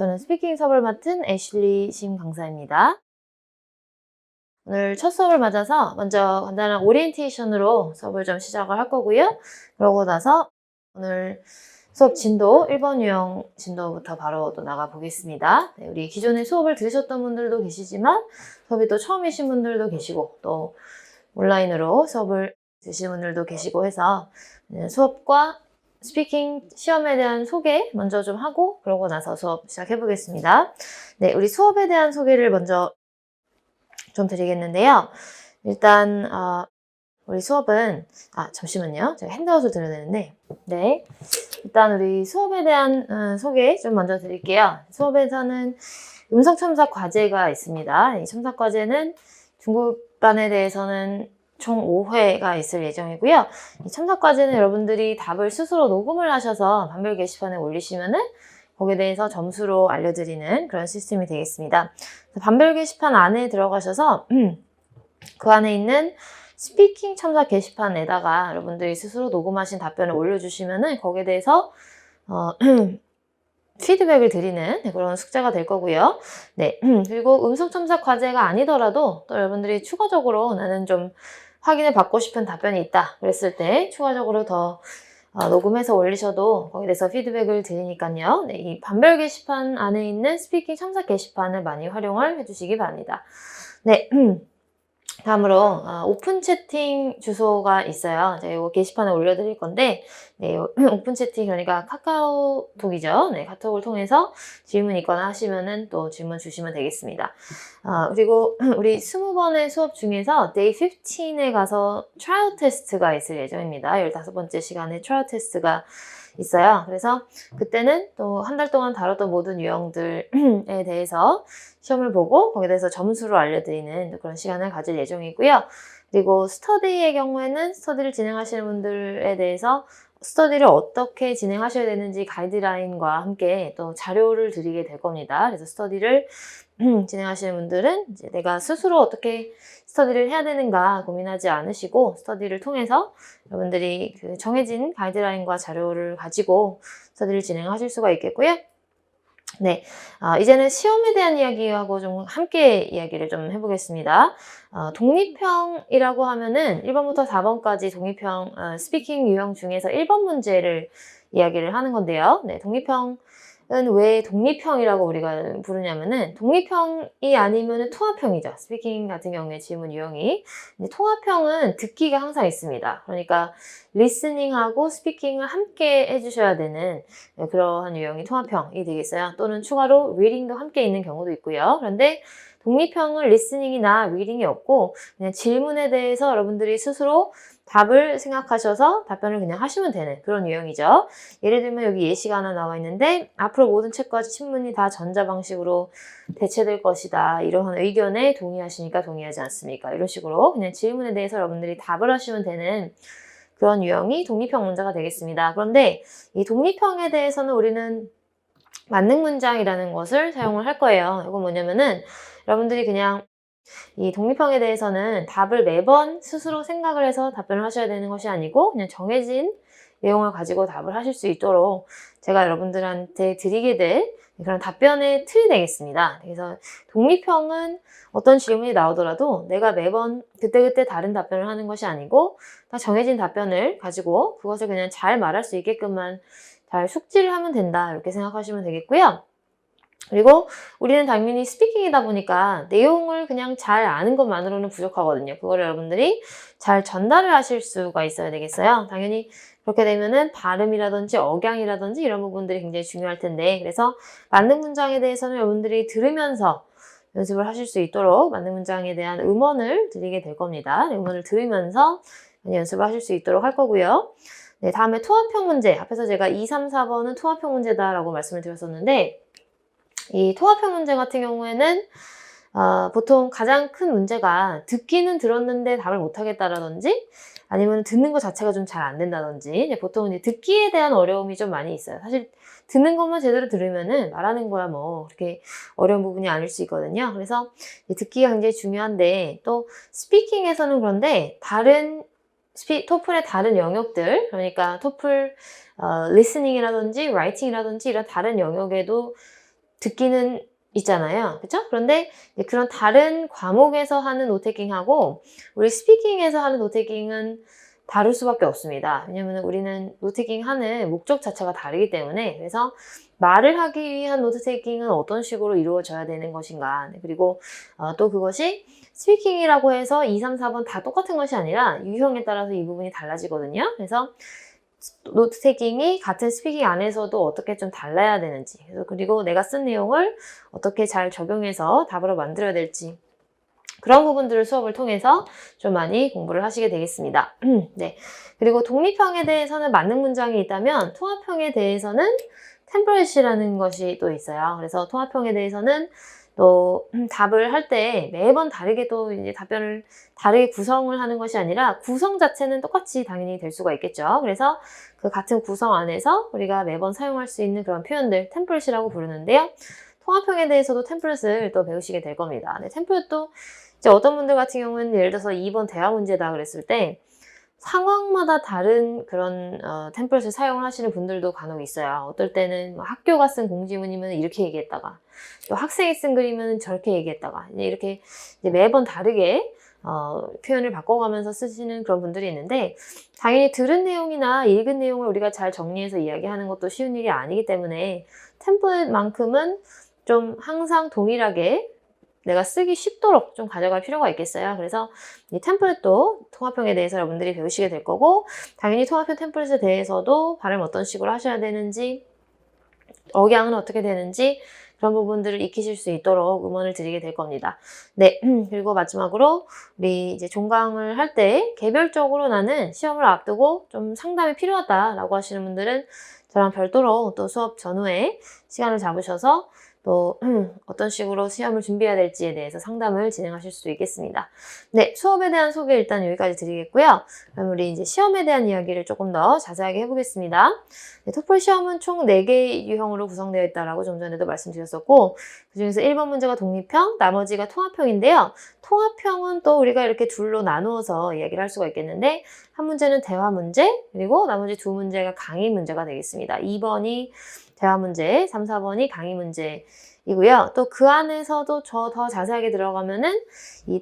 저는 스피킹 수업을 맡은 애슐리 심 강사입니다. 오늘 첫 수업을 맞아서 먼저 간단한 오리엔테이션으로 수업을 좀 시작을 할 거고요. 그러고 나서 오늘 수업 진도 1번 유형 진도부터 바로 또 나가 보겠습니다. 네, 우리 기존에 수업을 들으셨던 분들도 계시지만 수업이 또 처음이신 분들도 계시고 또 온라인으로 수업을 들으신 분들도 계시고 해서 수업과 스피킹 시험에 대한 소개 먼저 좀 하고 그러고 나서 수업 시작해 보겠습니다. 네, 우리 수업에 대한 소개를 먼저 좀 드리겠는데요. 일단 우리 수업은 잠시만요. 제가 핸드아웃을 드려야 되는데 네, 일단 우리 수업에 대한 소개 좀 먼저 드릴게요. 수업에서는 음성 첨삭 과제가 있습니다. 이 첨삭 과제는 중국반에 대해서는 총 5회가 있을 예정이고요. 이 첨삭 과제는 여러분들이 답을 스스로 녹음을 하셔서 반별 게시판에 올리시면은 거기에 대해서 점수로 알려드리는 그런 시스템이 되겠습니다. 반별 게시판 안에 들어가셔서 그 안에 있는 스피킹 첨삭 게시판에다가 여러분들이 스스로 녹음하신 답변을 올려주시면은 거기에 대해서 피드백을 드리는 그런 숙제가 될 거고요. 네, 그리고 음성 첨삭 과제가 아니더라도 또 여러분들이 추가적으로 나는 좀 확인을 받고 싶은 답변이 있다 그랬을 때 추가적으로 더 녹음해서 올리셔도 거기에 대해서 피드백을 드리니까요. 네, 이 반별 게시판 안에 있는 스피킹 첨삭 게시판을 많이 활용을 해주시기 바랍니다. 네, 다음으로 오픈 채팅 주소가 있어요. 제가 이거 게시판에 올려드릴 건데 네, 오픈 채팅 그러니까 카카오톡이죠. 네, 카톡을 통해서 질문 있거나 하시면은 또 질문 주시면 되겠습니다. 그리고 우리 20번의 수업 중에서 데이 15에 가서 트라이얼 테스트가 있을 예정입니다. 15번째 시간에 트라이얼 테스트가 있어요. 그래서 그때는 또 한 달 동안 다뤘던 모든 유형들에 대해서 시험을 보고 거기에 대해서 점수를 알려드리는 그런 시간을 가질 예정이고요. 그리고 스터디의 경우에는 스터디를 진행하시는 분들에 대해서 스터디를 어떻게 진행하셔야 되는지 가이드라인과 함께 또 자료를 드리게 될 겁니다. 그래서 스터디를 진행하시는 분들은 이제 내가 스스로 어떻게 스터디를 해야 되는가 고민하지 않으시고 스터디를 통해서 여러분들이 그 정해진 가이드라인과 자료를 가지고 스터디를 진행하실 수가 있겠고요. 네, 이제는 시험에 대한 이야기하고 좀 함께 이야기를 좀 해보겠습니다. 독립형이라고 하면은 1번부터 4번까지 독립형 스피킹 유형 중에서 1번 문제를 이야기를 하는 건데요. 네, 독립형은 왜 독립형이라고 우리가 부르냐면은 독립형이 아니면은 통합형이죠. 스피킹 같은 경우에 질문 유형이. 통합형은 듣기가 항상 있습니다. 그러니까 리스닝하고 스피킹을 함께 해주셔야 되는 그러한 유형이 통합형이 되겠어요. 또는 추가로 리딩도 함께 있는 경우도 있고요. 그런데 독립형은 리스닝이나 리딩이 없고 그냥 질문에 대해서 여러분들이 스스로 답을 생각하셔서 답변을 그냥 하시면 되는 그런 유형이죠. 예를 들면 여기 예시가 하나 나와 있는데 앞으로 모든 책과 신문이 다 전자방식으로 대체될 것이다. 이러한 의견에 동의하시니까 동의하지 않습니까? 이런 식으로 그냥 질문에 대해서 여러분들이 답을 하시면 되는 그런 유형이 독립형 문제가 되겠습니다. 그런데 이 독립형에 대해서는 우리는 만능 문장이라는 것을 사용을 할 거예요. 이건 뭐냐면은 여러분들이 그냥 이 독립형에 대해서는 답을 매번 스스로 생각을 해서 답변을 하셔야 되는 것이 아니고 그냥 정해진 내용을 가지고 답을 하실 수 있도록 제가 여러분들한테 드리게 될 그런 답변의 틀이 되겠습니다. 그래서 독립형은 어떤 질문이 나오더라도 내가 매번 그때그때 다른 답변을 하는 것이 아니고 다 정해진 답변을 가지고 그것을 그냥 잘 말할 수 있게끔만 잘 숙지를 하면 된다 이렇게 생각하시면 되겠고요. 그리고 우리는 당연히 스피킹이다 보니까 내용을 그냥 잘 아는 것만으로는 부족하거든요. 그거를 여러분들이 잘 전달을 하실 수가 있어야 되겠어요. 당연히 그렇게 되면은 발음이라든지 억양이라든지 이런 부분들이 굉장히 중요할 텐데 그래서 만능 문장에 대해서는 여러분들이 들으면서 연습을 하실 수 있도록 만능 문장에 대한 음원을 드리게 될 겁니다. 음원을 들으면서 연습을 하실 수 있도록 할 거고요. 네, 다음에 통합형 문제. 앞에서 제가 2, 3, 4번은 통합형 문제다라고 말씀을 드렸었는데 이 통합형 문제 같은 경우에는 보통 가장 큰 문제가 듣기는 들었는데 답을 못하겠다라든지 아니면 듣는 것 자체가 좀 잘 안 된다든지 보통 이제 듣기에 대한 어려움이 좀 많이 있어요. 사실 듣는 것만 제대로 들으면은 말하는 거야 뭐 그렇게 어려운 부분이 아닐 수 있거든요. 그래서 듣기가 굉장히 중요한데 또 스피킹에서는 그런데 다른 토플의 다른 영역들 그러니까 토플 리스닝이라든지 라이팅이라든지 이런 다른 영역에도 듣기는 있잖아요. 그쵸? 그런데 이제 그런 다른 과목에서 하는 노테킹하고 우리 스피킹에서 하는 노테킹은 다를 수밖에 없습니다. 왜냐면 우리는 노테킹 하는 목적 자체가 다르기 때문에. 그래서 말을 하기 위한 노트테이킹은 어떤 식으로 이루어져야 되는 것인가. 그리고 또 그것이 스피킹이라고 해서 2, 3, 4번 다 똑같은 것이 아니라 유형에 따라서 이 부분이 달라지거든요. 그래서 노트테이킹이 같은 스피킹 안에서도 어떻게 좀 달라야 되는지, 그리고 내가 쓴 내용을 어떻게 잘 적용해서 답으로 만들어야 될지, 그런 부분들을 수업을 통해서 좀 많이 공부를 하시게 되겠습니다. 네. 그리고 독립형에 대해서는 만능 문장이 있다면 통합형에 대해서는 템플릿이라는 것이 또 있어요. 그래서 통합형에 대해서는 또 답을 할 때 매번 다르게 또 이제 답변을 다르게 구성을 하는 것이 아니라 구성 자체는 똑같이 당연히 될 수가 있겠죠. 그래서 그 같은 구성 안에서 우리가 매번 사용할 수 있는 그런 표현들 템플릿이라고 부르는데요. 통합형에 대해서도 템플릿을 또 배우시게 될 겁니다. 네, 템플릿도 이제 어떤 분들 같은 경우는 예를 들어서 2번 대화 문제다 그랬을 때 상황마다 다른 그런 템플릿을 사용을 하시는 분들도 간혹 있어요. 어떨 때는 뭐 학교가 쓴 공지문이면 이렇게 얘기했다가 또 학생이 쓴 글이면 저렇게 얘기했다가 이렇게 이제 매번 다르게 표현을 바꿔가면서 쓰시는 그런 분들이 있는데 당연히 들은 내용이나 읽은 내용을 우리가 잘 정리해서 이야기하는 것도 쉬운 일이 아니기 때문에 템플릿만큼은 좀 항상 동일하게 내가 쓰기 쉽도록 좀 가져갈 필요가 있겠어요. 그래서 이 템플릿도 통합형에 대해서 여러분들이 배우시게 될 거고 당연히 통합형 템플릿에 대해서도 발음 어떤 식으로 하셔야 되는지 억양은 어떻게 되는지 그런 부분들을 익히실 수 있도록 응원을 드리게 될 겁니다. 네, 그리고 마지막으로 우리 이제 종강을 할 때 개별적으로 나는 시험을 앞두고 좀 상담이 필요하다라고 하시는 분들은 저랑 별도로 또 수업 전후에 시간을 잡으셔서 또 어떤 식으로 시험을 준비해야 될지에 대해서 상담을 진행하실 수 있겠습니다. 네, 수업에 대한 소개 일단 여기까지 드리겠고요. 그럼 우리 이제 시험에 대한 이야기를 조금 더 자세하게 해보겠습니다. 네, 토플 시험은 총 4개의 유형으로 구성되어 있다라고 좀 전에도 말씀드렸었고 그중에서 1번 문제가 독립형, 나머지가 통합형인데요. 통합형은 또 우리가 이렇게 둘로 나누어서 이야기를 할 수가 있겠는데 한 문제는 대화 문제, 그리고 나머지 2문제가 강의 문제가 되겠습니다. 2번이 대화 문제, 3, 4번이 강의 문제이고요. 또 그 안에서도 더 자세하게 들어가면은 이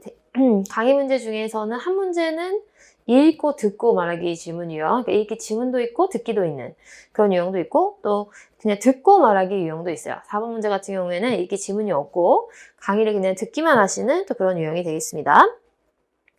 강의 문제 중에서는 한 문제는 읽고 듣고 말하기 질문 유형, 그러니까 읽기 지문도 있고 듣기도 있는 그런 유형도 있고 또 그냥 듣고 말하기 유형도 있어요. 4번 문제 같은 경우에는 읽기 지문이 없고 강의를 그냥 듣기만 하시는 또 그런 유형이 되겠습니다.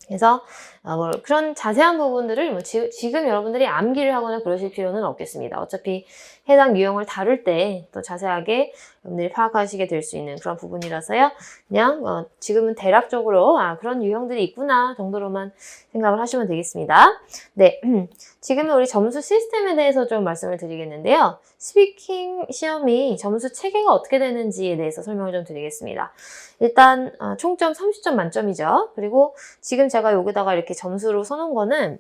그래서 뭐 그런 자세한 부분들을 뭐 지금 여러분들이 암기를 하거나 그러실 필요는 없겠습니다. 어차피 해당 유형을 다룰 때 또 자세하게 여러분들이 파악하시게 될 수 있는 그런 부분이라서요. 그냥 지금은 대략적으로 그런 유형들이 있구나 정도로만 생각을 하시면 되겠습니다. 네, 지금은 우리 점수 시스템에 대해서 좀 말씀을 드리겠는데요. 스피킹 시험이 점수 체계가 어떻게 되는지에 대해서 설명을 좀 드리겠습니다. 일단 총점 30점 만점이죠. 그리고 지금 제가 여기다가 이렇게 점수로 써놓은 거는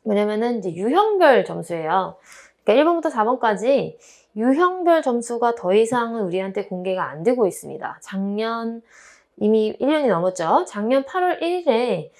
뭐냐면은 이제 유형별 점수예요. 그러니까 1번부터 4번까지 유형별 점수가 더 이상은 우리한테 공개가 안 되고 있습니다. 작년 이미 1년이 넘었죠. 작년 8월 1일에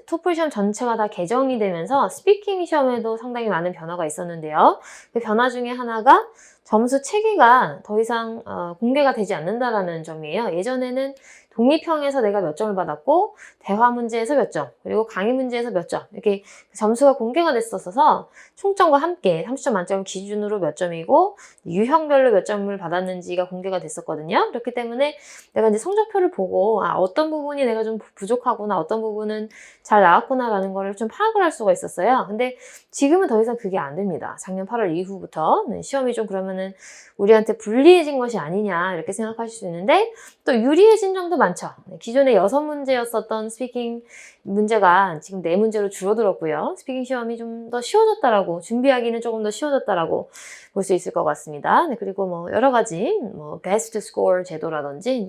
토플 시험 전체가 다 개정이 되면서 스피킹 시험에도 상당히 많은 변화가 있었는데요. 그 변화 중에 하나가 점수 체계가 더 이상 공개가 되지 않는다라는 점이에요. 예전에는 독립형에서 내가 몇 점을 받았고 대화 문제에서 몇 점, 그리고 강의 문제에서 몇 점 이렇게 점수가 공개가 됐었어서 총점과 함께 30점 만점 기준으로 몇 점이고 유형별로 몇 점을 받았는지가 공개가 됐었거든요. 그렇기 때문에 내가 이제 성적표를 보고 어떤 부분이 내가 좀 부족하구나, 어떤 부분은 잘 나왔구나라는 거를 좀 파악을 할 수가 있었어요. 근데 지금은 더 이상 그게 안 됩니다. 작년 8월 이후부터 시험이 좀 그러면은 우리한테 불리해진 것이 아니냐 이렇게 생각하실 수 있는데 또 유리해진 점도 많죠. 기존에 6문제였었던 스피킹 문제가 지금 4문제로 줄어들었고요. 스피킹 시험이 좀 더 쉬워졌다라고, 준비하기는 조금 더 쉬워졌다라고 볼 수 있을 것 같습니다. 네, 그리고 뭐 여러 가지 뭐 베스트 스코어 제도라든지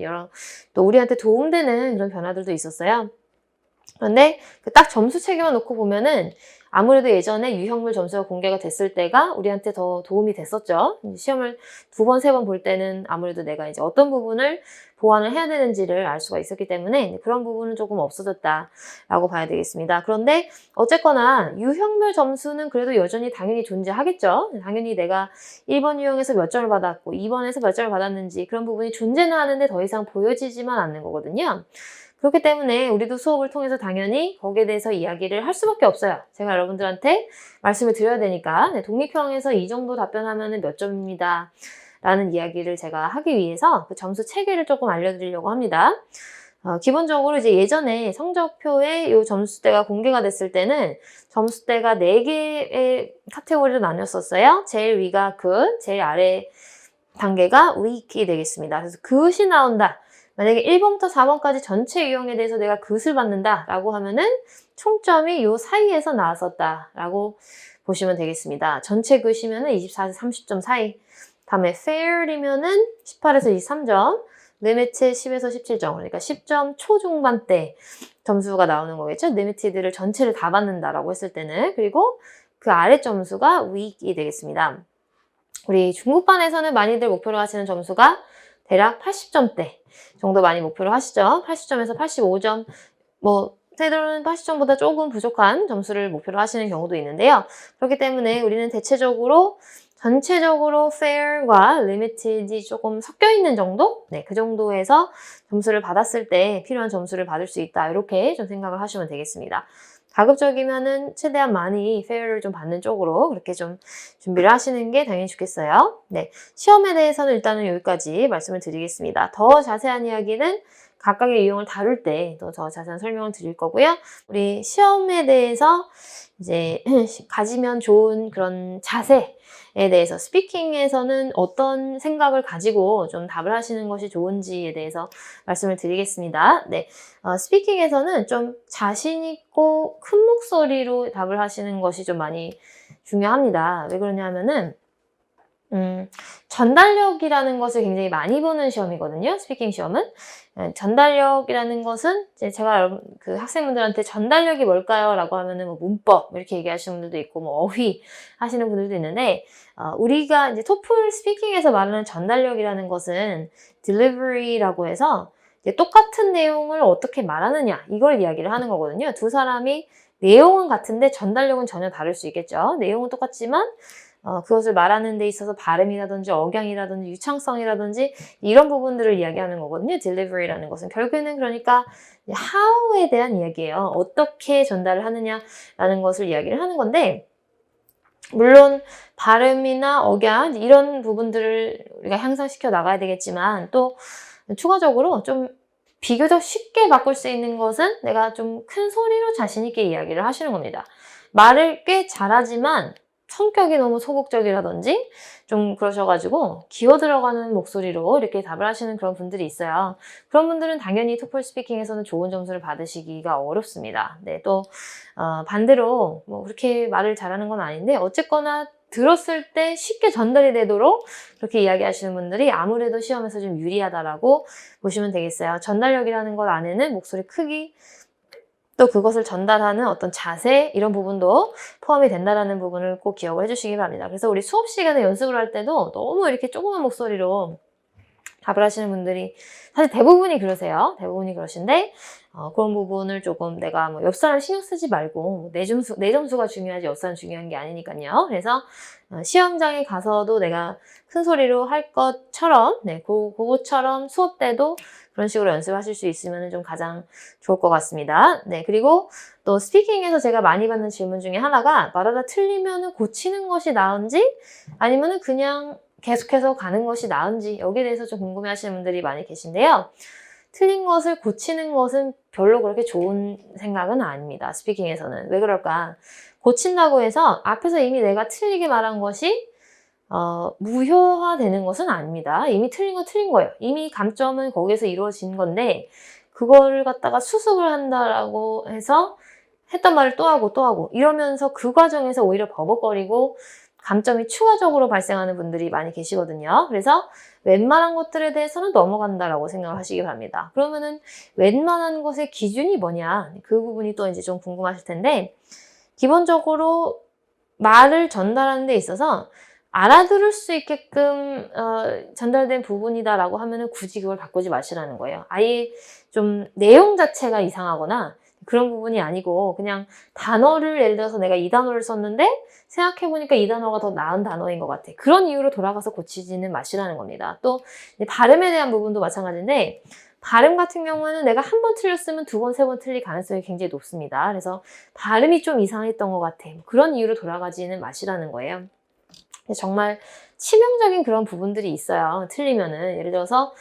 또 우리한테 도움되는 그런 변화들도 있었어요. 그런데 딱 점수 체계만 놓고 보면은 아무래도 예전에 유형물 점수가 공개가 됐을 때가 우리한테 더 도움이 됐었죠. 시험을 2번, 3번 볼 때는 아무래도 내가 이제 어떤 부분을 보완을 해야 되는지를 알 수가 있었기 때문에 그런 부분은 조금 없어졌다라고 봐야 되겠습니다. 그런데 어쨌거나 유형별 점수는 그래도 여전히 당연히 존재하겠죠. 당연히 내가 1번 유형에서 몇 점을 받았고 2번에서 몇 점을 받았는지 그런 부분이 존재는 하는데 더 이상 보여지지만 않는 거거든요. 그렇기 때문에 우리도 수업을 통해서 당연히 거기에 대해서 이야기를 할 수밖에 없어요. 제가 여러분들한테 말씀을 드려야 되니까 독립형에서 이 정도 답변하면 몇 점입니다. 라는 이야기를 제가 하기 위해서 그 점수 체계를 조금 알려드리려고 합니다. 기본적으로 이제 예전에 성적표에 이 점수대가 공개가 됐을 때는 점수대가 4개의 카테고리로 나뉘었었어요. 제일 위가 good, 제일 아래 단계가 weak이 되겠습니다. 그래서 good이 나온다. 만약에 1번부터 4번까지 전체 유형에 대해서 내가 good을 받는다 라고 하면은 총점이 이 사이에서 나왔었다라고 보시면 되겠습니다. 전체 good이면은 24에서 30점 사이. 다음에 fair이면은 18에서 23점, limited 10에서 17점, 그러니까 10점 초중반대 점수가 나오는 거겠죠. limited를 전체를 다 받는다라고 했을 때는. 그리고 그 아래 점수가 weak이 되겠습니다. 우리 중국반에서는 많이들 목표로 하시는 점수가 대략 80점대 정도 많이 목표로 하시죠. 80점에서 85점, 때로는 80점보다 조금 부족한 점수를 목표로 하시는 경우도 있는데요. 그렇기 때문에 우리는 대체적으로 전체적으로 fair과 limited이 조금 섞여 있는 정도? 네, 그 정도에서 점수를 받았을 때 필요한 점수를 받을 수 있다. 이렇게 좀 생각을 하시면 되겠습니다. 가급적이면은 최대한 많이 fair를 좀 받는 쪽으로 그렇게 좀 준비를 하시는 게 당연히 좋겠어요. 네, 시험에 대해서는 일단은 여기까지 말씀을 드리겠습니다. 더 자세한 이야기는 각각의 유형을 다룰 때 또 더 자세한 설명을 드릴 거고요. 우리 시험에 대해서 이제 가지면 좋은 그런 자세에 대해서 스피킹에서는 어떤 생각을 가지고 좀 답을 하시는 것이 좋은지에 대해서 말씀을 드리겠습니다. 네, 스피킹에서는 좀 자신 있고 큰 목소리로 답을 하시는 것이 좀 많이 중요합니다. 왜 그러냐면은 전달력이라는 것을 굉장히 많이 보는 시험이거든요. 스피킹 시험은. 전달력이라는 것은 제가 그 학생분들한테 전달력이 뭘까요? 라고 하면은 뭐 문법 이렇게 얘기하시는 분들도 있고 뭐 어휘 하시는 분들도 있는데 우리가 이제 토플 스피킹에서 말하는 전달력이라는 것은 delivery라고 해서 이제 똑같은 내용을 어떻게 말하느냐 이걸 이야기를 하는 거거든요. 두 사람이 내용은 같은데 전달력은 전혀 다를 수 있겠죠. 내용은 똑같지만 그것을 말하는 데 있어서 발음이라든지 억양이라든지 유창성이라든지 이런 부분들을 이야기하는 거거든요. delivery라는 것은 결국에는 그러니까 how에 대한 이야기예요. 어떻게 전달을 하느냐라는 것을 이야기를 하는 건데 물론 발음이나 억양 이런 부분들을 우리가 향상시켜 나가야 되겠지만 또 추가적으로 좀 비교적 쉽게 바꿀 수 있는 것은 내가 좀 큰 소리로 자신 있게 이야기를 하시는 겁니다. 말을 꽤 잘하지만 성격이 너무 소극적이라든지 좀 그러셔가지고 기어 들어가는 목소리로 이렇게 답을 하시는 그런 분들이 있어요. 그런 분들은 당연히 토플 스피킹에서는 좋은 점수를 받으시기가 어렵습니다. 네, 또 반대로 뭐 그렇게 말을 잘하는 건 아닌데 어쨌거나 들었을 때 쉽게 전달이 되도록 그렇게 이야기하시는 분들이 아무래도 시험에서 좀 유리하다라고 보시면 되겠어요. 전달력이라는 것 안에는 목소리 크기, 또 그것을 전달하는 어떤 자세 이런 부분도 포함이 된다는 부분을 꼭 기억을 해주시기 바랍니다. 그래서 우리 수업 시간에 연습을 할 때도 너무 이렇게 조그만 목소리로 답을 하시는 분들이 사실 대부분이 그러세요. 대부분이 그러신데 그런 부분을 조금 내가 뭐 옆 사람 신경 쓰지 말고 내 점수가 중요하지 옆 사람 중요한 게 아니니까요. 그래서 시험장에 가서도 내가 큰 소리로 할 것처럼 그것처럼 수업 때도 그런 식으로 연습하실 수 있으면 좀 가장 좋을 것 같습니다. 네, 그리고 또 스피킹에서 제가 많이 받는 질문 중에 하나가 말하다 틀리면 고치는 것이 나은지 아니면 그냥 계속해서 가는 것이 나은지 여기에 대해서 좀 궁금해 하시는 분들이 많이 계신데요. 틀린 것을 고치는 것은 별로 그렇게 좋은 생각은 아닙니다. 스피킹에서는. 왜 그럴까? 고친다고 해서 앞에서 이미 내가 틀리게 말한 것이 무효화되는 것은 아닙니다. 이미 틀린 건 틀린 거예요. 이미 감점은 거기에서 이루어진 건데 그거를 갖다가 수습을 한다라고 해서 했던 말을 또 하고 또 하고 이러면서 그 과정에서 오히려 버벅거리고 감점이 추가적으로 발생하는 분들이 많이 계시거든요. 그래서 웬만한 것들에 대해서는 넘어간다라고 생각을 하시기 바랍니다. 그러면은 웬만한 것의 기준이 뭐냐? 그 부분이 또 이제 좀 궁금하실 텐데 기본적으로 말을 전달하는 데 있어서 알아들을 수 있게끔 전달된 부분이다라고 하면은 굳이 그걸 바꾸지 마시라는 거예요. 아예 좀 내용 자체가 이상하거나 그런 부분이 아니고 그냥 단어를 예를 들어서 내가 이 단어를 썼는데 생각해보니까 이 단어가 더 나은 단어인 것 같아. 그런 이유로 돌아가서 고치지는 마시라는 겁니다. 또 발음에 대한 부분도 마찬가지인데 발음 같은 경우에는 내가 한 번 틀렸으면 두 번, 세 번 틀릴 가능성이 굉장히 높습니다. 그래서 발음이 좀 이상했던 것 같아. 그런 이유로 돌아가지는 마시라는 거예요. 정말 치명적인 그런 부분들이 있어요. 틀리면은 예를 들어서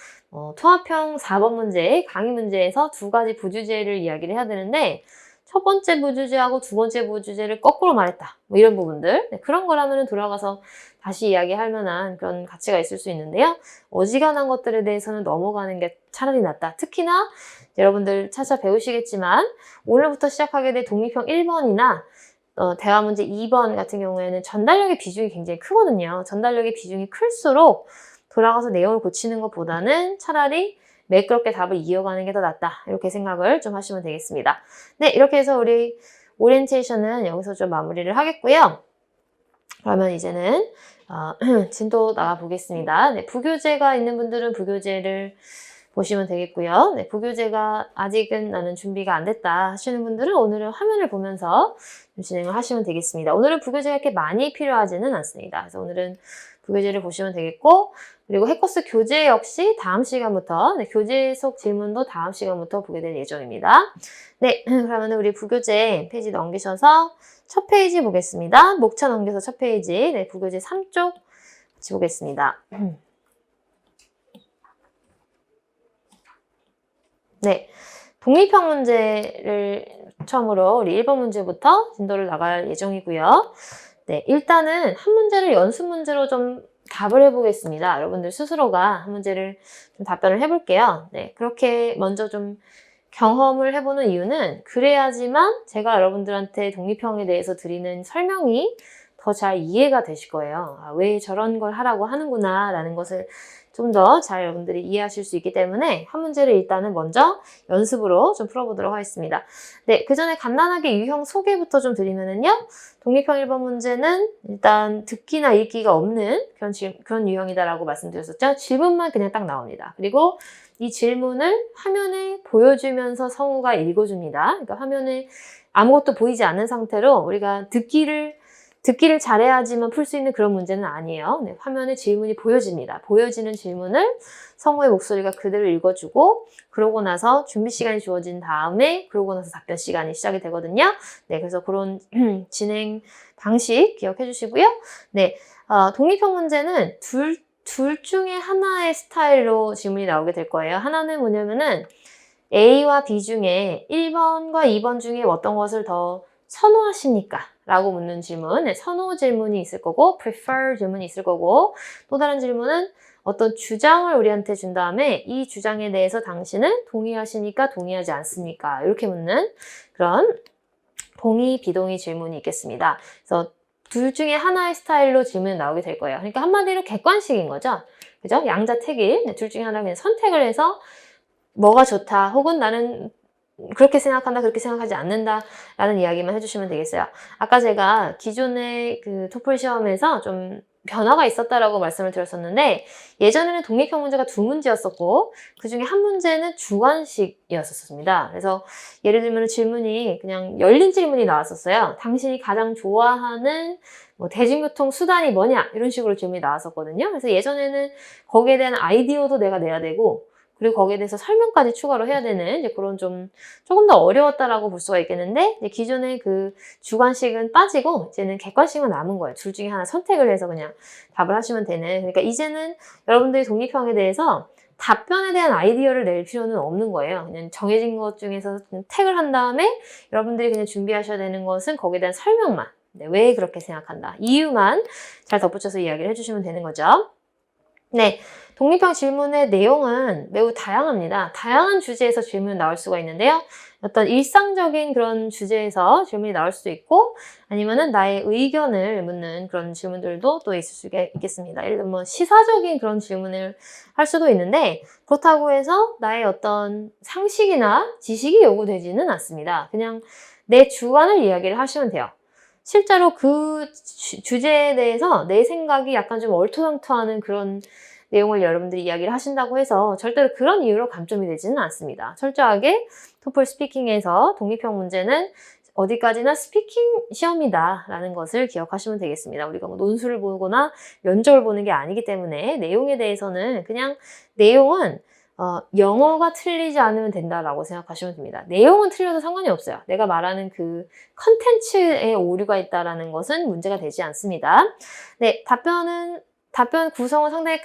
통합형 4번 문제, 강의 문제에서 두 가지 부주제를 이야기를 해야 되는데 첫 번째 부주제하고 두 번째 부주제를 거꾸로 말했다. 뭐 이런 부분들. 네, 그런 거라면은 돌아가서 다시 이야기할 만한 그런 가치가 있을 수 있는데요. 어지간한 것들에 대해서는 넘어가는 게 차라리 낫다. 특히나 여러분들 차차 배우시겠지만 오늘부터 시작하게 될 독립형 1번이나 대화 문제 2번 같은 경우에는 전달력의 비중이 굉장히 크거든요. 전달력의 비중이 클수록 돌아가서 내용을 고치는 것보다는 차라리 매끄럽게 답을 이어가는 게 더 낫다. 이렇게 생각을 좀 하시면 되겠습니다. 네, 이렇게 해서 우리 오리엔테이션은 여기서 좀 마무리를 하겠고요. 그러면 이제는 진도 나가 보겠습니다. 네, 부교재가 있는 분들은 부교재를 보시면 되겠고요. 네, 부교재가 아직은 나는 준비가 안 됐다 하시는 분들은 오늘은 화면을 보면서 좀 진행을 하시면 되겠습니다. 오늘은 부교재가 이렇게 많이 필요하지는 않습니다. 그래서 오늘은 부교재를 보시면 되겠고, 그리고 해커스 교재 역시 다음 시간부터, 네, 교재 속 질문도 다음 시간부터 보게 될 예정입니다. 네, 그러면 우리 부교재 페이지 넘기셔서 첫 페이지 보겠습니다. 목차 넘겨서 첫 페이지, 네, 부교재 3쪽 같이 보겠습니다. 네, 독립형 문제를 처음으로 우리 1번 문제부터 진도를 나갈 예정이고요. 네, 일단은 한 문제를 연습 문제로 좀 답을 해보겠습니다. 여러분들 스스로가 한 문제를 좀 답변을 해볼게요. 네, 그렇게 먼저 좀 경험을 해보는 이유는 그래야지만 제가 여러분들한테 독립형에 대해서 드리는 설명이 더 잘 이해가 되실 거예요. 아, 왜 저런 걸 하라고 하는구나 라는 것을 좀 더 잘 여러분들이 이해하실 수 있기 때문에 한 문제를 일단은 먼저 연습으로 좀 풀어보도록 하겠습니다. 네, 그 전에 간단하게 유형 소개부터 좀 드리면은요. 독립형 1번 문제는 일단 듣기나 읽기가 없는 그런 유형이다라고 말씀드렸었죠. 질문만 그냥 딱 나옵니다. 그리고 이 질문을 화면에 보여주면서 성우가 읽어줍니다. 그러니까 화면에 아무것도 보이지 않는 상태로 우리가 듣기를 잘해야지만 풀 수 있는 그런 문제는 아니에요. 네, 화면에 질문이 보여집니다. 보여지는 질문을 성우의 목소리가 그대로 읽어주고 그러고 나서 준비 시간이 주어진 다음에 그러고 나서 답변 시간이 시작이 되거든요. 네, 그래서 그런 진행 방식 기억해 주시고요. 네, 독립형 문제는 둘 중에 하나의 스타일로 질문이 나오게 될 거예요. 하나는 뭐냐면은 A와 B 중에 1번과 2번 중에 어떤 것을 더 선호하십니까? 라고 묻는 질문, 네, 선호 질문이 있을 거고 prefer 질문이 있을 거고 또 다른 질문은 어떤 주장을 우리한테 준 다음에 이 주장에 대해서 당신은 동의하십니까? 동의하지 않습니까? 이렇게 묻는 그런 동의, 비동의 질문이 있겠습니다. 그래서 둘 중에 하나의 스타일로 질문이 나오게 될 거예요. 그러니까 한마디로 객관식인 거죠. 그죠? 양자택일, 네, 둘 중에 하나 그냥 선택을 해서 뭐가 좋다 혹은 나는 그렇게 생각한다, 그렇게 생각하지 않는다 라는 이야기만 해주시면 되겠어요. 아까 제가 기존의 그 토플 시험에서 좀 변화가 있었다라고 말씀을 드렸었는데 예전에는 독립형 문제가 두 문제였었고 그 중에 한 문제는 주관식이었었습니다. 그래서 예를 들면 질문이 그냥 열린 질문이 나왔었어요. 당신이 가장 좋아하는 뭐 대중교통 수단이 뭐냐 이런 식으로 질문이 나왔었거든요. 그래서 예전에는 거기에 대한 아이디어도 내가 내야 되고 그리고 거기에 대해서 설명까지 추가로 해야 되는 이제 그런 조금 더 어려웠다라고 볼 수가 있겠는데 이제 기존의 그 주관식은 빠지고 이제는 객관식만 남은 거예요. 둘 중에 하나 선택을 해서 그냥 답을 하시면 되는. 그러니까 이제는 여러분들이 독립형에 대해서 답변에 대한 아이디어를 낼 필요는 없는 거예요. 그냥 정해진 것 중에서 그냥 택을 한 다음에 여러분들이 그냥 준비하셔야 되는 것은 거기에 대한 설명만. 네, 왜 그렇게 생각한다. 이유만 잘 덧붙여서 이야기를 해주시면 되는 거죠. 네, 독립형 질문의 내용은 매우 다양합니다. 다양한 주제에서 질문이 나올 수가 있는데요. 어떤 일상적인 그런 주제에서 질문이 나올 수도 있고 아니면은 나의 의견을 묻는 그런 질문들도 또 있을 수 있겠습니다. 예를 들면 뭐 시사적인 그런 질문을 할 수도 있는데 그렇다고 해서 나의 어떤 상식이나 지식이 요구되지는 않습니다. 그냥 내 주관을 이야기를 하시면 돼요. 실제로 그 주제에 대해서 내 생각이 약간 좀 얼토당토하는 그런 내용을 여러분들이 이야기를 하신다고 해서 절대로 그런 이유로 감점이 되지는 않습니다. 철저하게 토플 스피킹에서 독립형 문제는 어디까지나 스피킹 시험이다라는 것을 기억하시면 되겠습니다. 우리가 뭐 논술을 보거나 면접을 보는 게 아니기 때문에 내용에 대해서는 그냥 내용은 영어가 틀리지 않으면 된다라고 생각하시면 됩니다. 내용은 틀려도 상관이 없어요. 내가 말하는 그 컨텐츠에 오류가 있다라는 것은 문제가 되지 않습니다. 네, 답변 구성은 상당히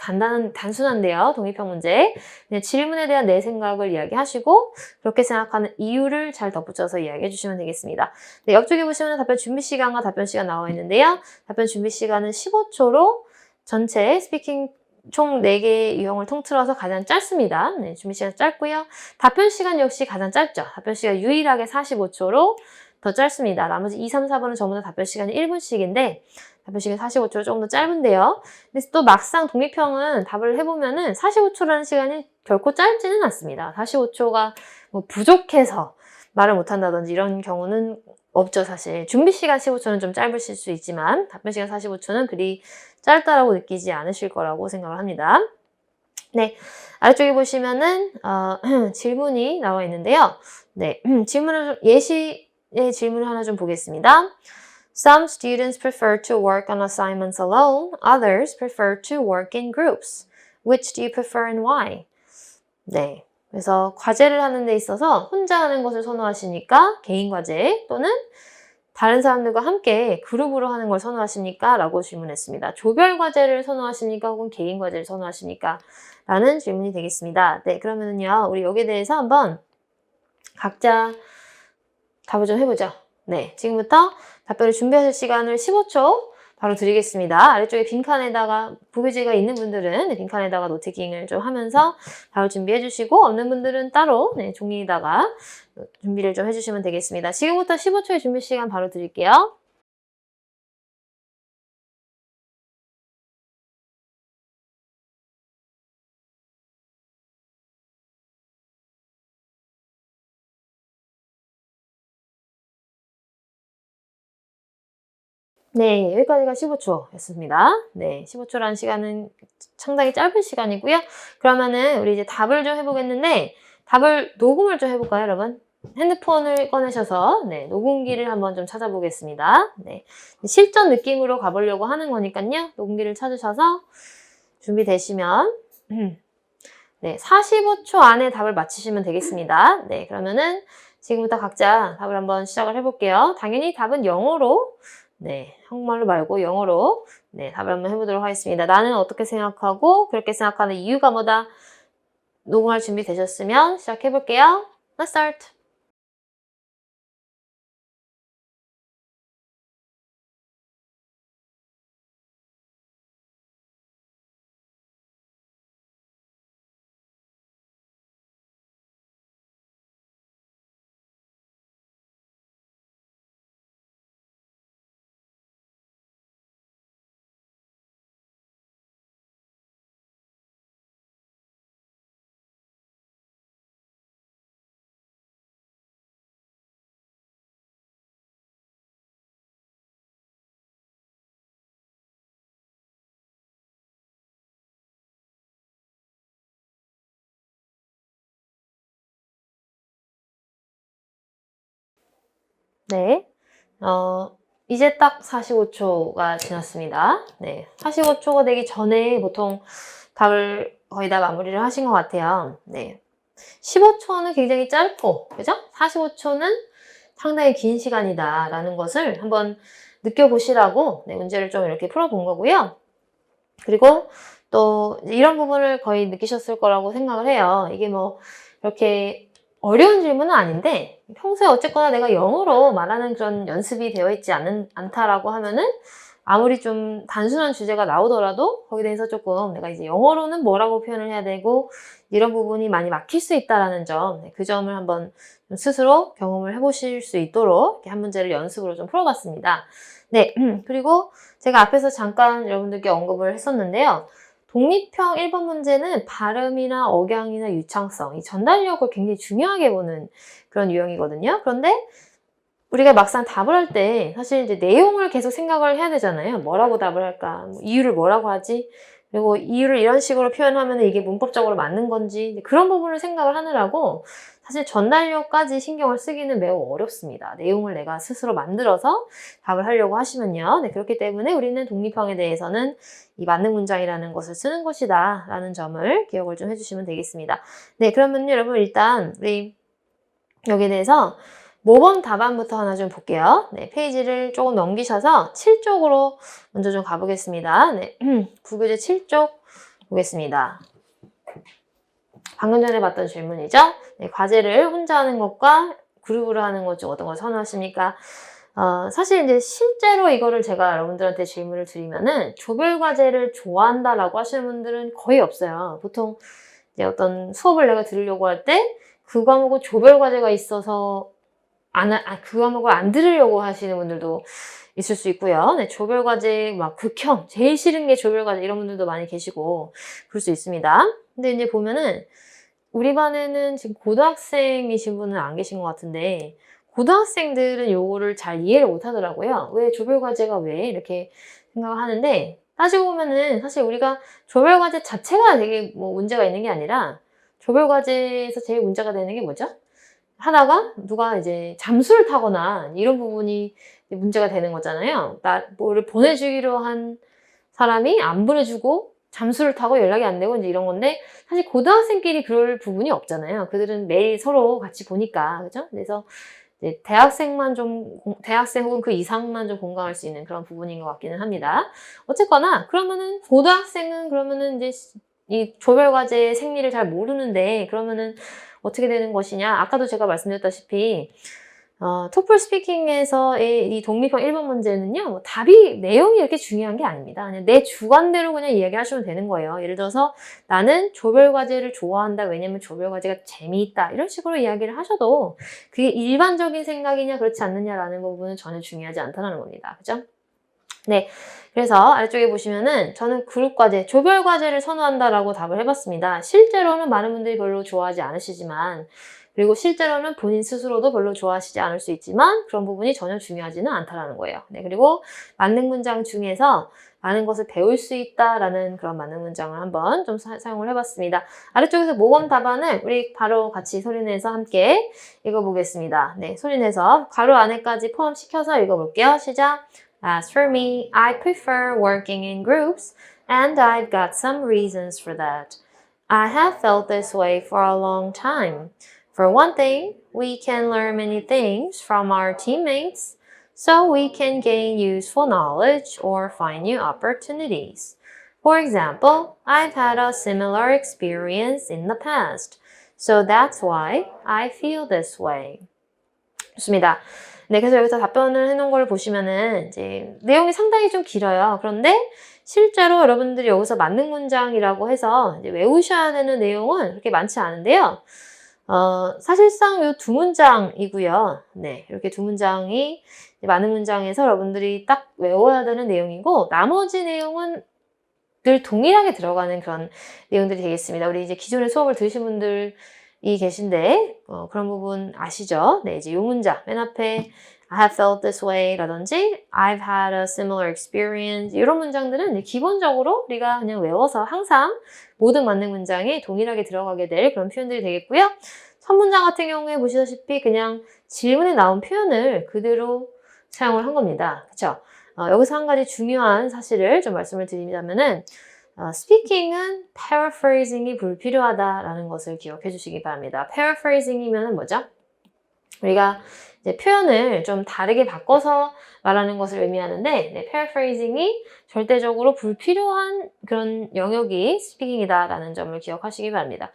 단순한데요. 독립형 문제. 그냥 질문에 대한 내 생각을 이야기하시고 그렇게 생각하는 이유를 잘 덧붙여서 이야기해 주시면 되겠습니다. 네, 옆쪽에 보시면 답변 준비 시간과 답변 시간 나와 있는데요. 답변 준비 시간은 15초로 전체 스피킹 총 4개의 유형을 통틀어서 가장 짧습니다. 네, 준비 시간 짧고요. 답변 시간 역시 가장 짧죠. 답변 시간 유일하게 45초로 더 짧습니다. 나머지 2, 3, 4번은 전부 다 답변 시간이 1분씩인데 답변 시간 45초로 조금 더 짧은데요. 근데 또 막상 독립형은 답을 해보면은 45초라는 시간이 결코 짧지는 않습니다. 45초가 뭐 부족해서 말을 못한다든지 이런 경우는 없죠, 사실. 준비 시간 15초는 좀 짧으실 수 있지만 답변 시간 45초는 그리 짧다라고 느끼지 않으실 거라고 생각을 합니다. 네, 아래쪽에 보시면은 질문이 나와 있는데요. 네, 예시의 질문을 하나 좀 보겠습니다. Some students prefer to work on assignments alone. Others prefer to work in groups. Which do you prefer and why? 네, 그래서 과제를 하는 데 있어서 혼자 하는 것을 선호하시니까 개인 과제 또는 다른 사람들과 함께 그룹으로 하는 걸 선호하십니까? 라고 질문했습니다. 조별 과제를 선호하십니까? 혹은 개인 과제를 선호하십니까? 라는 질문이 되겠습니다. 네, 그러면은요, 우리 여기에 대해서 한번 각자 답을 좀 해보죠. 네, 지금부터 답변을 준비하실 시간을 15초 바로 드리겠습니다. 아래쪽에 빈칸에다가 부교재가 있는 분들은 빈칸에다가 노트킹을 좀 하면서 답을 준비해 주시고 없는 분들은 따로 종이에다가 준비를 좀 해주시면 되겠습니다. 지금부터 15초의 준비 시간 바로 드릴게요. 네, 여기까지가 15초였습니다. 네, 15초라는 시간은 상당히 짧은 시간이고요. 그러면은 우리 이제 답을 좀 해보겠는데 답을 녹음을 좀 해볼까요, 여러분? 핸드폰을 꺼내셔서 녹음기를 한번 좀 찾아보겠습니다. 네, 실전 느낌으로 가보려고 하는 거니까요. 녹음기를 찾으셔서 준비되시면 네, 45초 안에 답을 맞히시면 되겠습니다. 네, 그러면은 지금부터 각자 답을 한번 시작을 해볼게요. 당연히 답은 영어로 한국말로 말고 영어로 답을 한번 해보도록 하겠습니다. 나는 어떻게 생각하고 그렇게 생각하는 이유가 뭐다? 녹음할 준비 되셨으면 시작해볼게요. Let's start. 네, 이제 딱 45초가 지났습니다. 네, 45초가 되기 전에 보통 답을 거의 다 마무리를 하신 것 같아요. 네, 15초는 굉장히 짧고, 그죠? 45초는 상당히 긴 시간이다라는 것을 한번 느껴보시라고 문제를 좀 이렇게 풀어본 거고요. 그리고 또 이런 부분을 거의 느끼셨을 거라고 생각을 해요. 이게 뭐 이렇게 어려운 질문은 아닌데 평소에 어쨌거나 내가 영어로 말하는 그런 연습이 되어 있지 않다라고 하면은 아무리 좀 단순한 주제가 나오더라도 거기에 대해서 조금 내가 이제 영어로는 뭐라고 표현을 해야 되고 이런 부분이 많이 막힐 수 있다라는 점, 그 점을 한번 스스로 경험을 해보실 수 있도록 이렇게 한 문제를 연습으로 좀 풀어봤습니다. 네, 그리고 제가 앞에서 잠깐 여러분들께 언급을 했었는데요. 독립형 1번 문제는 발음이나 억양이나 유창성, 이 전달력을 굉장히 중요하게 보는 그런 유형이거든요. 그런데 우리가 막상 답을 할 때 사실 이제 내용을 계속 생각을 해야 되잖아요. 뭐라고 답을 할까? 뭐 이유를 뭐라고 하지? 그리고 이유를 이런 식으로 표현하면 이게 문법적으로 맞는 건지 그런 부분을 생각을 하느라고 사실 전달력까지 신경을 쓰기는 매우 어렵습니다. 내용을 내가 스스로 만들어서 답을 하려고 하시면요. 네, 그렇기 때문에 우리는 독립형에 대해서는 이 만능 문장이라는 것을 쓰는 것이다 라는 점을 기억을 좀 해주시면 되겠습니다. 네, 그러면 여러분 일단 우리 여기에 대해서 모범 답안부터 하나 좀 볼게요. 네, 페이지를 조금 넘기셔서 7쪽으로 먼저 좀 가보겠습니다. 네, 구교재 7쪽 보겠습니다. 방금 전에 봤던 질문이죠. 네, 과제를 혼자 하는 것과 그룹으로 하는 것 중 어떤 걸 선호하십니까? 사실 이제 실제로 이거를 제가 여러분들한테 질문을 드리면은 조별 과제를 좋아한다라고 하시는 분들은 거의 없어요. 보통 이제 어떤 수업을 내가 들으려고 할 때 그 과목은 조별 과제가 있어서 그 과목을 안 들으려고 하시는 분들도 있을 수 있고요. 네, 조별 과제 막 극혐, 제일 싫은 게 조별 과제 이런 분들도 많이 계시고 그럴 수 있습니다. 근데 이제 보면은 우리 반에는 지금 고등학생이신 분은 안 계신 것 같은데 고등학생들은 요거를 잘 이해를 못 하더라고요. 왜 조별 과제가 왜 이렇게 생각을 하는데 따지고 보면은 사실 우리가 조별 과제 자체가 되게 뭐 문제가 있는 게 아니라 조별 과제에서 제일 문제가 되는 게 뭐죠? 하다가 누가 이제 잠수를 타거나 이런 부분이 문제가 되는 거잖아요. 뭐를 보내주기로 한 사람이 안 보내주고 잠수를 타고 연락이 안 되고 이제 이런 건데 사실 고등학생끼리 그럴 부분이 없잖아요. 그들은 매일 서로 같이 보니까 그죠? 그래서 이제 대학생 혹은 그 이상만 좀 공감할 수 있는 그런 부분인 것 같기는 합니다. 어쨌거나 그러면은 고등학생은 그러면은 이제 이 조별 과제의 생리를 잘 모르는데 그러면은 어떻게 되는 것이냐? 아까도 제가 말씀드렸다시피 토플 스피킹에서의 이 독립형 1번 문제는요, 뭐 내용이 이렇게 중요한 게 아닙니다. 그냥 내 주관대로 그냥 이야기하시면 되는 거예요. 예를 들어서 나는 조별 과제를 좋아한다. 왜냐면 조별 과제가 재미있다. 이런 식으로 이야기를 하셔도 그게 일반적인 생각이냐 그렇지 않느냐라는 부분은 전혀 중요하지 않다는 겁니다. 그죠? 네. 그래서 아래쪽에 보시면은 저는 그룹 과제, 조별 과제를 선호한다라고 답을 해봤습니다. 실제로는 많은 분들이 별로 좋아하지 않으시지만 그리고 실제로는 본인 스스로도 별로 좋아하시지 않을 수 있지만 그런 부분이 전혀 중요하지는 않다라는 거예요. 네, 그리고 만능 문장 중에서 많은 것을 배울 수 있다라는 그런 만능 문장을 한번 좀 사용을 해봤습니다. 아래쪽에서 모범 답안을 우리 바로 같이 소리내서 함께 읽어보겠습니다. 네, 소리내서 가로 안에까지 포함시켜서 읽어볼게요. 시작! As for me, I prefer working in groups, and I've got some reasons for that. I have felt this way for a long time. For one thing, we can learn many things from our teammates, so we can gain useful knowledge or find new opportunities. For example, I've had a similar experience in the past, so that's why I feel this way. 좋습니다. 네, 그래서 여기서 답변을 해놓은 걸 보시면은 이제 내용이 상당히 좀 길어요. 그런데 실제로 여러분들이 여기서 만능 문장이라고 해서 이제 외우셔야 되는 내용은 그렇게 많지 않은데요. 사실상 이 두 문장이고요. 네, 이렇게 두 문장이 만능 문장에서 여러분들이 딱 외워야 되는 내용이고 나머지 내용은 늘 동일하게 들어가는 그런 내용들이 되겠습니다. 우리 이제 기존에 수업을 들으신 분들이 계신데 그런 부분 아시죠? 네, 이제 이 문장 맨 앞에 I have felt this way 라든지 I've had a similar experience 이런 문장들은 기본적으로 우리가 그냥 외워서 항상 모든 만능 문장에 동일하게 들어가게 될 그런 표현들이 되겠고요. 첫 문장 같은 경우에 보시다시피 그냥 질문에 나온 표현을 그대로 사용을 한 겁니다. 그렇죠? 여기서 한 가지 중요한 사실을 좀 말씀을 드리자면은 스피킹은 paraphrasing이 불필요하다라는 것을 기억해 주시기 바랍니다. paraphrasing이면 뭐죠? 우리가 이제 표현을 좀 다르게 바꿔서 말하는 것을 의미하는데 네, paraphrasing이 절대적으로 불필요한 그런 영역이 스피킹이다라는 점을 기억하시기 바랍니다.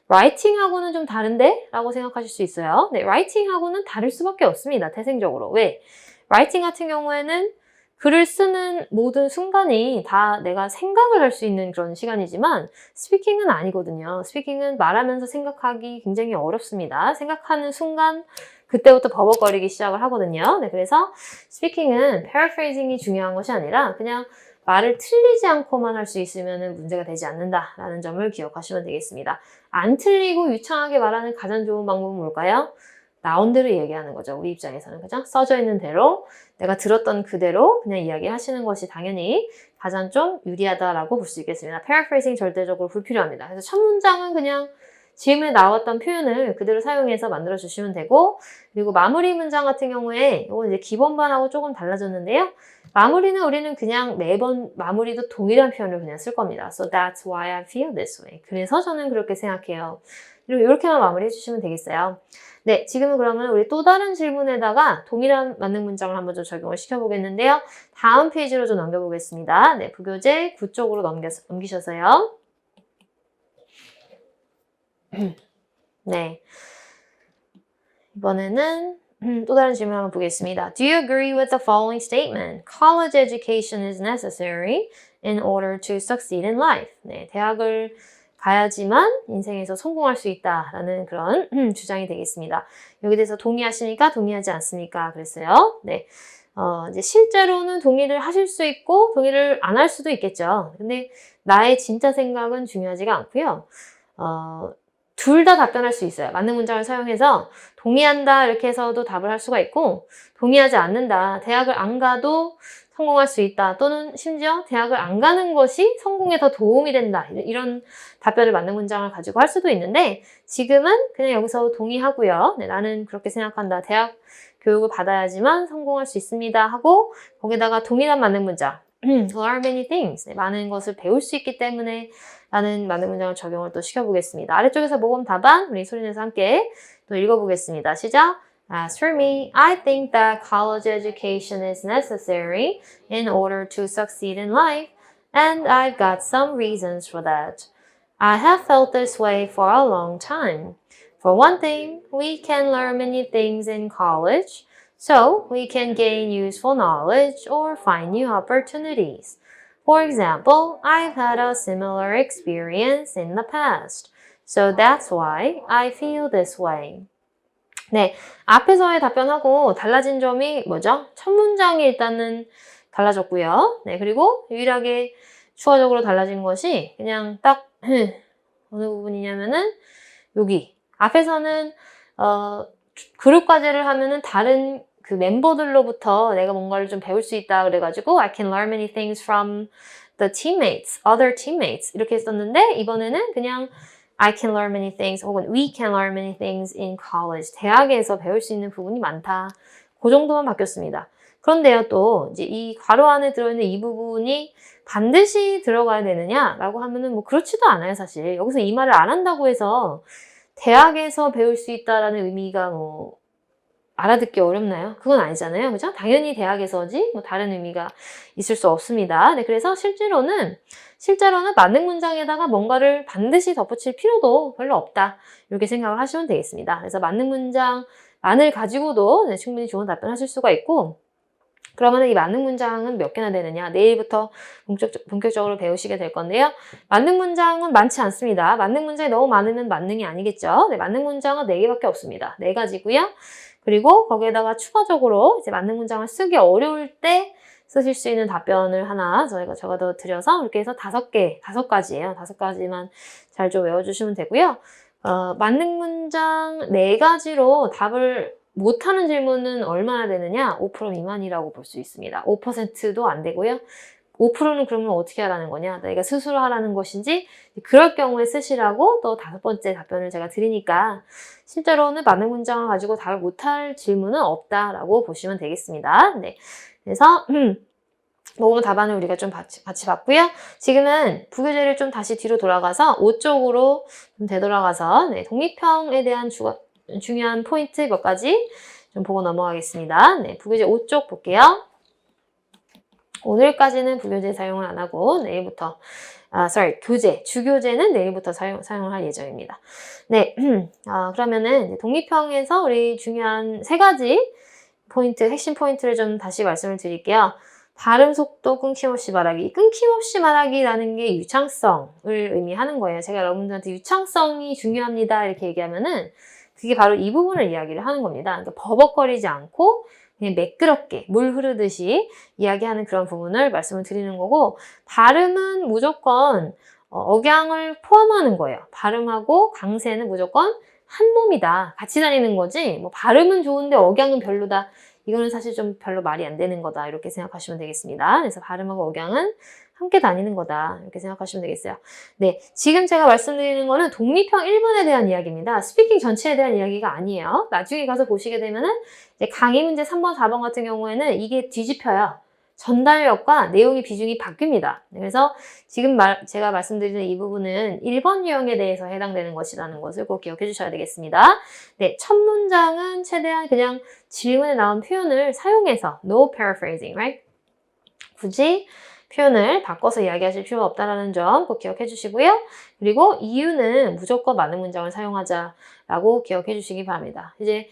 writing하고는 좀 다른데? 라고 생각하실 수 있어요. 네, writing하고는 다를 수밖에 없습니다. 태생적으로. 왜? writing 같은 경우에는 글을 쓰는 모든 순간이 다 내가 생각을 할 수 있는 그런 시간이지만 스피킹은 아니거든요. 스피킹은 말하면서 생각하기 굉장히 어렵습니다. 생각하는 순간 그때부터 버벅거리기 시작을 하거든요. 네, 그래서 스피킹은 paraphrasing이 중요한 것이 아니라 그냥 말을 틀리지 않고만 할 수 있으면 문제가 되지 않는다라는 점을 기억하시면 되겠습니다. 안 틀리고 유창하게 말하는 가장 좋은 방법은 뭘까요? 나온 대로 얘기하는 거죠. 우리 입장에서는. 그죠? 써져 있는 대로 내가 들었던 그대로 그냥 이야기하시는 것이 당연히 가장 좀 유리하다라고 볼 수 있겠습니다. paraphrasing 절대적으로 불필요합니다. 그래서 첫 문장은 그냥 지금에 나왔던 표현을 그대로 사용해서 만들어 주시면 되고, 그리고 마무리 문장 같은 경우에 이건 이제 기본반하고 조금 달라졌는데요. 마무리는 우리는 그냥 매번 마무리도 동일한 표현을 그냥 쓸 겁니다. So that's why I feel this way. 그래서 저는 그렇게 생각해요. 그리고 이렇게만 마무리해 주시면 되겠어요. 네, 지금은 그러면 우리 또 다른 질문에다가 동일한 만능 문장을 한번 좀 적용을 시켜보겠는데요. 다음 페이지로 좀 넘겨보겠습니다. 네, 부교재 9쪽으로 넘기셔서요. 네, 이번에는 또 다른 질문 한번 보겠습니다. Do you agree with the following statement? College education is necessary in order to succeed in life. 네, 대학을 가야지만 인생에서 성공할 수 있다라는 그런 주장이 되겠습니다. 여기 대해서 동의하십니까? 동의하지 않습니까? 그랬어요. 네. 이제 실제로는 동의를 하실 수 있고 동의를 안 할 수도 있겠죠. 근데 나의 진짜 생각은 중요하지가 않고요. 둘 다 답변할 수 있어요. 맞는 문장을 사용해서 동의한다 이렇게 해서도 답을 할 수가 있고, 동의하지 않는다, 대학을 안 가도 성공할 수 있다, 또는 심지어 대학을 안 가는 것이 성공에 더 도움이 된다, 이런 답변을 맞는 문장을 가지고 할 수도 있는데, 지금은 그냥 여기서 동의하고요. 네, 나는 그렇게 생각한다. 대학 교육을 받아야지만 성공할 수 있습니다 하고, 거기다가 동일한 맞는 문장 learn many things. 네, 많은 것을 배울 수 있기 때문에 라는 맞는 문장을 적용을 또 시켜보겠습니다. 아래쪽에서 모범 답안 우리 소리내서 함께 또 읽어보겠습니다. 시작! As for me, I think that college education is necessary in order to succeed in life, and I've got some reasons for that. I have felt this way for a long time. For one thing, we can learn many things in college, so we can gain useful knowledge or find new opportunities. For example, I've had a similar experience in the past, so that's why I feel this way. 네, 앞에서의 답변하고 달라진 점이 뭐죠? 첫 문장이 일단은 달라졌고요. 네, 그리고 유일하게 추가적으로 달라진 것이 그냥 딱 어느 부분이냐면은 여기 앞에서는 그룹 과제를 하면은 다른 그 멤버들로부터 내가 뭔가를 좀 배울 수 있다 그래가지고 I can learn many things from the teammates, other teammates 이렇게 했었는데, 이번에는 그냥 I can learn many things 혹은 we can learn many things in college. 대학에서 배울 수 있는 부분이 많다. 그 정도만 바뀌었습니다. 그런데요, 또 이제 이 괄호 안에 들어있는 이 부분이 반드시 들어가야 되느냐라고 하면은 뭐 그렇지도 않아요, 사실. 여기서 이 말을 안 한다고 해서 대학에서 배울 수 있다라는 의미가 뭐 알아듣기 어렵나요? 그건 아니잖아요. 그죠? 당연히 대학에서지 뭐 다른 의미가 있을 수 없습니다. 네, 그래서 실제로는 만능 문장에다가 뭔가를 반드시 덧붙일 필요도 별로 없다. 이렇게 생각을 하시면 되겠습니다. 그래서 만능 문장만을 가지고도 네, 충분히 좋은 답변하실 수가 있고, 그러면 이 만능 문장은 몇 개나 되느냐? 내일부터 본격적으로 배우시게 될 건데요. 만능 문장은 많지 않습니다. 만능 문장이 너무 많으면 만능이 아니겠죠? 네, 만능 문장은 4개밖에 없습니다. 4가지고요. 그리고 거기에다가 추가적으로 이제 만능 문장을 쓰기 어려울 때 쓰실 수 있는 답변을 하나 저희가 적어서 드려서 이렇게 해서 5가지예요. 5가지만 잘 좀 외워주시면 되고요. 만능 문장 4가지로 답을 못하는 질문은 얼마나 되느냐? 5% 미만이라고 볼 수 있습니다. 5%도 안 되고요. 5%는 그러면 어떻게 하라는 거냐? 내가 스스로 하라는 것인지, 그럴 경우에 쓰시라고 또 5번째 답변을 제가 드리니까 실제로는 만능 문장을 가지고 답을 못할 질문은 없다라고 보시면 되겠습니다. 네, 그래서 모범 답안을 우리가 좀 같이 봤고요. 지금은 부교재를 좀 다시 뒤로 돌아가서 5쪽으로 좀 되돌아가서 네, 독립형에 대한 중요한 포인트 몇 가지 좀 보고 넘어가겠습니다. 네, 부교재 5쪽 볼게요. 오늘까지는 부교재 사용을 안 하고 내일부터 주교재는 내일부터 사용을 할 예정입니다. 네, 그러면은 독립형에서 우리 중요한 3가지 포인트, 핵심 포인트를 좀 다시 말씀을 드릴게요. 발음 속도 끊김없이 말하기. 끊김없이 말하기라는 게 유창성을 의미하는 거예요. 제가 여러분들한테 유창성이 중요합니다 이렇게 얘기하면은 그게 바로 이 부분을 이야기를 하는 겁니다. 그러니까 버벅거리지 않고 그냥 매끄럽게 물 흐르듯이 이야기하는 그런 부분을 말씀을 드리는 거고, 발음은 무조건 억양을 포함하는 거예요. 발음하고 강세는 무조건 한 몸이다. 같이 다니는 거지. 뭐 발음은 좋은데 억양은 별로다. 이거는 사실 좀 별로 말이 안 되는 거다. 이렇게 생각하시면 되겠습니다. 그래서 발음하고 억양은 함께 다니는 거다. 이렇게 생각하시면 되겠어요. 네, 지금 제가 말씀드리는 거는 독립형 1번에 대한 이야기입니다. 스피킹 전체에 대한 이야기가 아니에요. 나중에 가서 보시게 되면은 이제 강의 문제 3번, 4번 같은 경우에는 이게 뒤집혀요. 전달력과 내용의 비중이 바뀝니다. 그래서 지금 제가 말씀드리는 이 부분은 1번 유형에 대해서 해당되는 것이라는 것을 꼭 기억해 주셔야 되겠습니다. 네, 첫 문장은 최대한 그냥 질문에 나온 표현을 사용해서 no paraphrasing, right? 굳이 표현을 바꿔서 이야기하실 필요가 없다는 점 꼭 기억해 주시고요. 그리고 이유는 무조건 많은 문장을 사용하자라고 기억해 주시기 바랍니다. 이제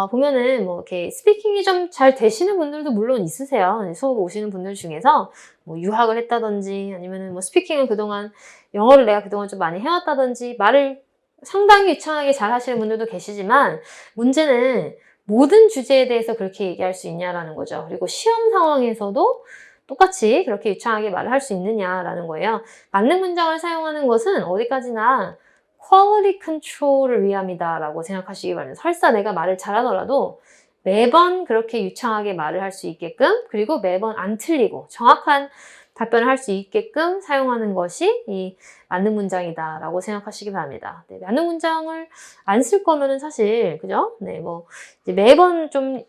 보면은 뭐 이렇게 스피킹이 좀 잘 되시는 분들도 물론 있으세요. 수업 오시는 분들 중에서 뭐 유학을 했다든지 아니면은 뭐 스피킹을 그동안 영어를 내가 그동안 좀 많이 해왔다든지 말을 상당히 유창하게 잘 하시는 분들도 계시지만 문제는 모든 주제에 대해서 그렇게 얘기할 수 있냐라는 거죠. 그리고 시험 상황에서도 똑같이 그렇게 유창하게 말을 할 수 있느냐라는 거예요. 맞는 문장을 사용하는 것은 어디까지나 퀄리티 컨트롤을 위함이다라고 생각하시기 바랍니다. 설사 내가 말을 잘하더라도 매번 그렇게 유창하게 말을 할 수 있게끔 그리고 매번 안 틀리고 정확한 답변을 할 수 있게끔 사용하는 것이 이 맞는 문장이다라고 생각하시기 바랍니다. 네, 맞는 문장을 안 쓸 거면은 사실 그죠? 네, 뭐 이제 매번 좀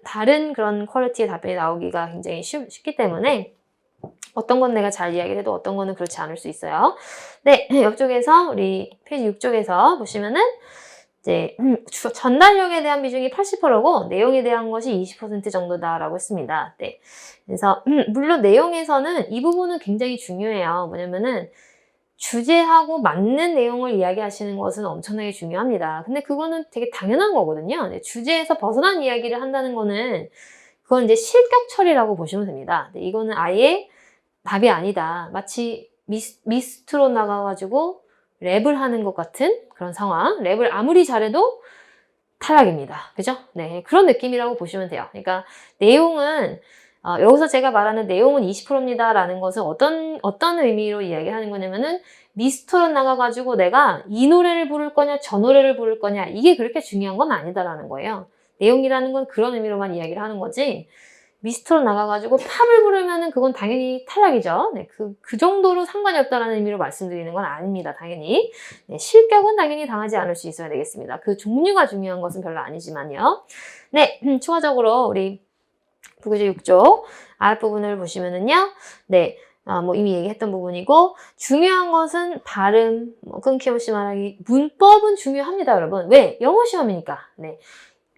다른 그런 퀄리티의 답변이 나오기가 굉장히 쉽기 때문에 어떤 건 내가 잘 이야기를 해도 어떤 거는 그렇지 않을 수 있어요. 네, 옆쪽에서 우리 페이지 6쪽에서 보시면은 이제 전달력에 대한 비중이 80%고 내용에 대한 것이 20% 정도다라고 했습니다. 네, 그래서 물론 내용에서는 이 부분은 굉장히 중요해요. 뭐냐면은 주제하고 맞는 내용을 이야기하시는 것은 엄청나게 중요합니다. 근데 그거는 되게 당연한 거거든요. 네, 주제에서 벗어난 이야기를 한다는 거는 그건 이제 실격 처리라고 보시면 됩니다. 네, 이거는 아예 답이 아니다. 마치 미스트로 나가가지고 랩을 하는 것 같은 그런 상황. 랩을 아무리 잘해도 탈락입니다. 그죠? 네, 그런 느낌이라고 보시면 돼요. 그러니까 내용은 여기서 제가 말하는 내용은 20%입니다 라는 것은 어떤 의미로 이야기하는 거냐면은 미스터로 나가가지고 내가 이 노래를 부를 거냐 저 노래를 부를 거냐 이게 그렇게 중요한 건 아니다라는 거예요. 내용이라는 건 그런 의미로만 이야기를 하는 거지 미스터로 나가가지고 팝을 부르면은 그건 당연히 탈락이죠. 네, 그 정도로 상관이 없다라는 의미로 말씀드리는 건 아닙니다. 당연히. 네, 실격은 당연히 당하지 않을 수 있어야 되겠습니다. 그 종류가 중요한 것은 별로 아니지만요. 네, 추가적으로 우리 부구제 6쪽 아랫부분을 보시면은요. 네, 뭐 이미 얘기했던 부분이고 중요한 것은 발음, 끊김없이 말하기, 문법은 중요합니다, 여러분. 왜? 영어 시험이니까. 네.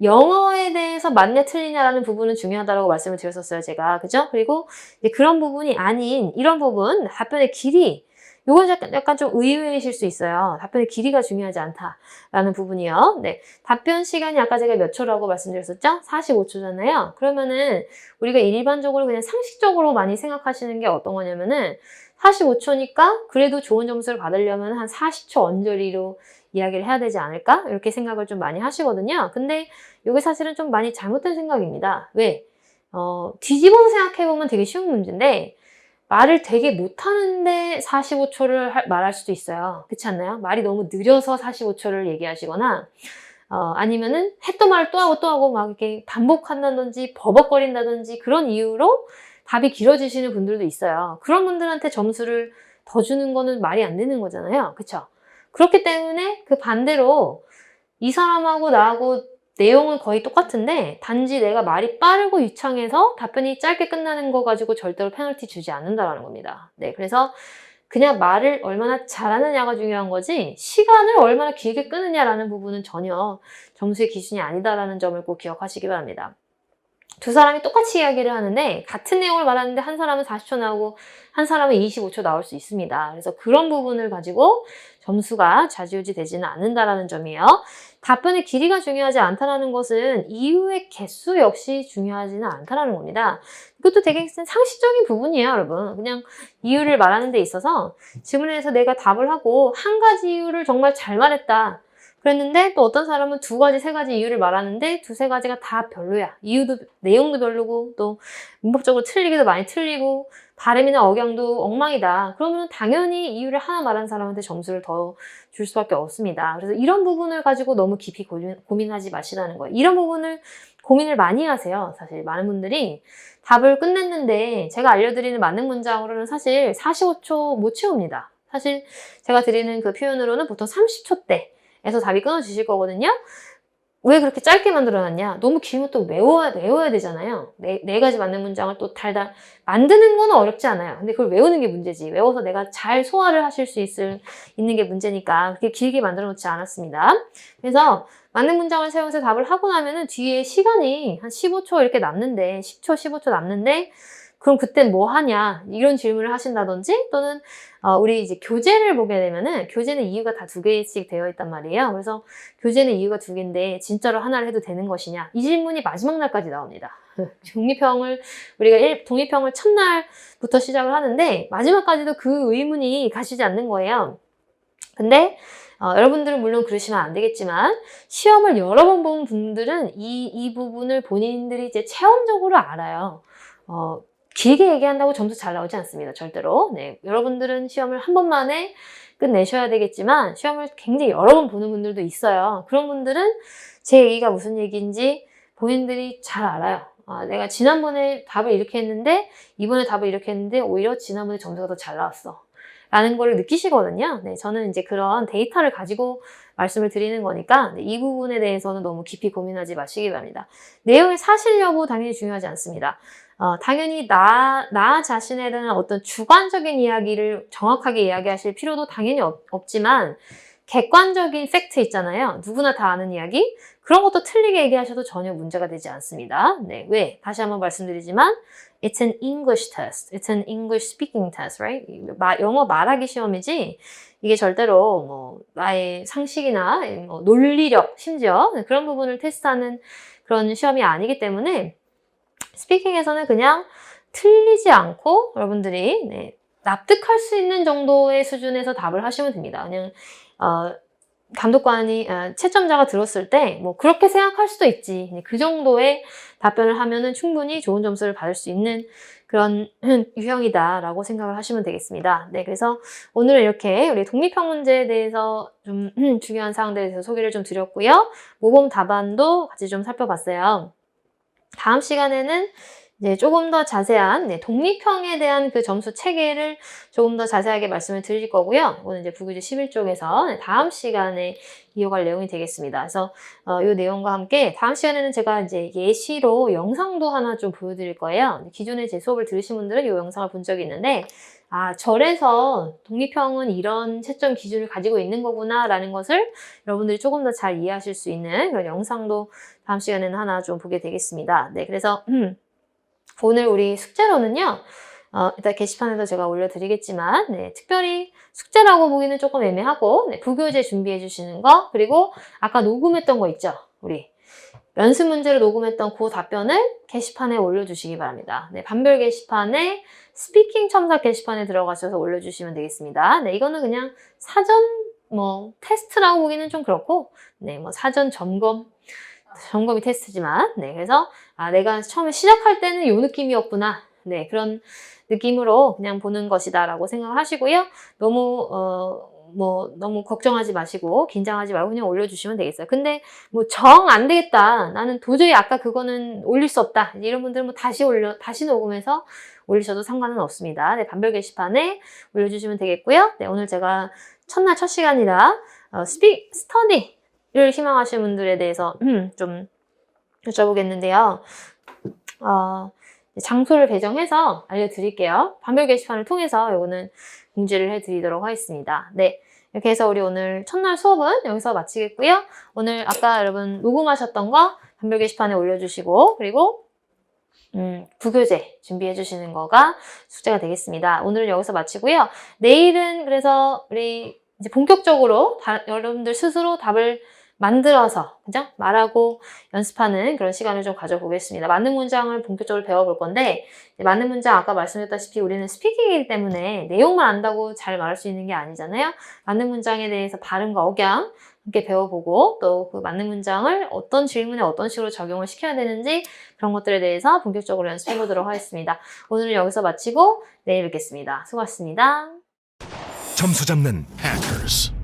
영어에 대해서 맞냐 틀리냐라는 부분은 중요하다고 말씀을 드렸었어요, 제가. 그죠? 그리고 이제 그런 부분이 아닌 이런 부분, 답변의 길이 요건 약간 좀 의외이실 수 있어요. 답변의 길이가 중요하지 않다라는 부분이요. 네. 답변 시간이 아까 제가 몇 초라고 말씀드렸었죠? 45초잖아요. 그러면은 우리가 일반적으로 그냥 상식적으로 많이 생각하시는 게 어떤 거냐면은 45초니까 그래도 좋은 점수를 받으려면 한 40초 언저리로 이야기를 해야 되지 않을까? 이렇게 생각을 좀 많이 하시거든요. 근데 이게 사실은 좀 많이 잘못된 생각입니다. 왜? 뒤집어서 생각해보면 되게 쉬운 문제인데 말을 되게 못하는데 45초를 말할 수도 있어요. 그렇지 않나요? 말이 너무 느려서 45초를 얘기하시거나 아니면은 했던 말을 또 하고 막 이렇게 반복한다든지 버벅거린다든지 그런 이유로 답이 길어지시는 분들도 있어요. 그런 분들한테 점수를 더 주는 거는 말이 안 되는 거잖아요. 그쵸? 그렇기 때문에 그 반대로 이 사람하고 나하고 내용은 거의 똑같은데 단지 내가 말이 빠르고 유창해서 답변이 짧게 끝나는 거 가지고 절대로 페널티 주지 않는다라는 겁니다. 네, 그래서 그냥 말을 얼마나 잘하느냐가 중요한 거지 시간을 얼마나 길게 끄느냐라는 부분은 전혀 점수의 기준이 아니다라는 점을 꼭 기억하시기 바랍니다. 두 사람이 똑같이 이야기를 하는데 같은 내용을 말하는데 한 사람은 40초 나오고 한 사람은 25초 나올 수 있습니다. 그래서 그런 부분을 가지고 점수가 좌지우지 되지는 않는다라는 점이에요. 답변의 길이가 중요하지 않다라는 것은 이유의 개수 역시 중요하지는 않다라는 겁니다. 이것도 되게 상식적인 부분이에요, 여러분. 그냥 이유를 말하는 데 있어서 질문에서 내가 답을 하고 한 가지 이유를 정말 잘 말했다. 그랬는데 또 어떤 사람은 2가지, 3가지 이유를 말하는데 2, 3가지가 다 별로야. 이유도, 내용도 별로고 또 문법적으로 틀리기도 많이 틀리고 발음이나 억양도 엉망이다. 그러면 당연히 이유를 하나 말한 사람한테 점수를 더 줄 수밖에 없습니다. 그래서 이런 부분을 가지고 너무 깊이 고민하지 마시라는 거예요. 이런 부분을 고민을 많이 하세요. 사실 많은 분들이 답을 끝냈는데 제가 알려드리는 만능 문장으로는 사실 45초 못 채웁니다. 사실 제가 드리는 그 표현으로는 보통 30초대에서 답이 끊어지실 거거든요. 왜 그렇게 짧게 만들어놨냐? 너무 길면 또 외워야 되잖아요. 네 가지 맞는 문장을 또 달달 만드는 건 어렵지 않아요. 근데 그걸 외우는 게 문제지. 외워서 내가 잘 소화를 하실 수 있는 게 문제니까 그렇게 길게 만들어 놓지 않았습니다. 그래서 맞는 문장을 세우면서 답을 하고 나면은 뒤에 시간이 한 15초 이렇게 남는데 10초, 15초 남는데 그럼 그땐 뭐 하냐? 이런 질문을 하신다든지 또는 우리 이제 교재를 보게 되면은 교재는 이유가 다 2개씩 되어 있단 말이에요. 그래서 교재는 이유가 2개인데 진짜로 하나를 해도 되는 것이냐? 이 질문이 마지막 날까지 나옵니다. 우리가 독립형을 첫날부터 시작을 하는데 마지막까지도 그 의문이 가시지 않는 거예요. 근데 여러분들은 물론 그러시면 안 되겠지만 시험을 여러 번 본 분들은 이 부분을 본인들이 이제 체험적으로 알아요. 길게 얘기한다고 점수 잘 나오지 않습니다. 절대로. 네, 여러분들은 시험을 한 번만에 끝내셔야 되겠지만 시험을 굉장히 여러 번 보는 분들도 있어요. 그런 분들은 제 얘기가 무슨 얘기인지 본인들이 잘 알아요. 내가 지난번에 답을 이렇게 했는데 이번에 답을 이렇게 했는데 오히려 지난번에 점수가 더 잘 나왔어. 라는 걸 느끼시거든요. 네, 저는 이제 그런 데이터를 가지고 말씀을 드리는 거니까 이 부분에 대해서는 너무 깊이 고민하지 마시기 바랍니다. 내용의 사실 여부 당연히 중요하지 않습니다. 당연히 나 자신에 대한 어떤 주관적인 이야기를 정확하게 이야기하실 필요도 당연히 없지만 객관적인 팩트 있잖아요. 누구나 다 아는 이야기. 그런 것도 틀리게 얘기하셔도 전혀 문제가 되지 않습니다. 네, 왜? 다시 한번 말씀드리지만 It's an English test. It's an English speaking test, right? 영어 말하기 시험이지 이게 절대로 뭐 나의 상식이나 뭐 논리력, 심지어 그런 부분을 테스트하는 그런 시험이 아니기 때문에 스피킹에서는 그냥 틀리지 않고 여러분들이 납득할 수 있는 정도의 수준에서 답을 하시면 됩니다. 그냥 감독관이 채점자가 들었을 때 뭐 그렇게 생각할 수도 있지. 그 정도의 답변을 하면은 충분히 좋은 점수를 받을 수 있는 그런 유형이다라고 생각을 하시면 되겠습니다. 네, 그래서 오늘은 이렇게 우리 독립형 문제에 대해서 좀 중요한 사항들에 대해서 소개를 좀 드렸고요. 모범 답안도 같이 좀 살펴봤어요. 다음 시간에는 이제 조금 더 자세한 독립형에 대한 그 점수 체계를 조금 더 자세하게 말씀을 드릴 거고요. 이거는 이제 부교재 11쪽에서 다음 시간에 이어갈 내용이 되겠습니다. 그래서 이 내용과 함께 다음 시간에는 제가 이제 예시로 영상도 하나 좀 보여드릴 거예요. 기존에 제 수업을 들으신 분들은 이 영상을 본 적이 있는데 절에서 독립형은 이런 채점 기준을 가지고 있는 거구나 라는 것을 여러분들이 조금 더 잘 이해하실 수 있는 그런 영상도 다음 시간에는 하나 좀 보게 되겠습니다. 네, 그래서 오늘 우리 숙제로는요. 일단 게시판에도 제가 올려드리겠지만 특별히 숙제라고 보기는 조금 애매하고 부교재 준비해 주시는 거 그리고 아까 녹음했던 거 있죠. 우리 연습 문제로 녹음했던 그 답변을 게시판에 올려주시기 바랍니다. 반별 게시판에 스피킹 첨삭 게시판에 들어가셔서 올려주시면 되겠습니다. 이거는 그냥 사전 테스트라고 보기는 좀 그렇고 사전 점검이 테스트지만 그래서 내가 처음에 시작할 때는 이 느낌이었구나. 그런 느낌으로 그냥 보는 것이다 라고 생각하시고요. 너무 걱정하지 마시고 긴장하지 말고 그냥 올려주시면 되겠어요. 근데 정 안 되겠다. 나는 도저히 아까 그거는 올릴 수 없다. 이런 분들은 다시 녹음해서 올리셔도 상관은 없습니다. 반별 게시판에 올려주시면 되겠고요. 오늘 제가 첫날 첫 시간이라 스터디를 희망하시는 분들에 대해서 좀 여쭤보겠는데요. 장소를 배정해서 알려드릴게요. 반별 게시판을 통해서 이거는 공지를 해드리도록 하겠습니다. 네, 이렇게 해서 우리 오늘 첫날 수업은 여기서 마치겠고요. 오늘 아까 여러분 녹음하셨던 거 반별 게시판에 올려주시고 그리고 부교재 준비해 주시는 거가 숙제가 되겠습니다. 오늘은 여기서 마치고요. 내일은 그래서 우리 이제 본격적으로 여러분들 스스로 답을 만들어서 그죠? 말하고 연습하는 그런 시간을 좀 가져보겠습니다. 맞는 문장을 본격적으로 배워볼 건데 맞는 문장 아까 말씀드렸다시피 우리는 스피킹이기 때문에 내용만 안다고 잘 말할 수 있는 게 아니잖아요. 맞는 문장에 대해서 발음과 억양 함께 배워보고 또 그 맞는 문장을 어떤 질문에 어떤 식으로 적용을 시켜야 되는지 그런 것들에 대해서 본격적으로 연습해보도록 하겠습니다. 오늘은 여기서 마치고 내일 뵙겠습니다. 수고하셨습니다. 점수 잡는 Hackers.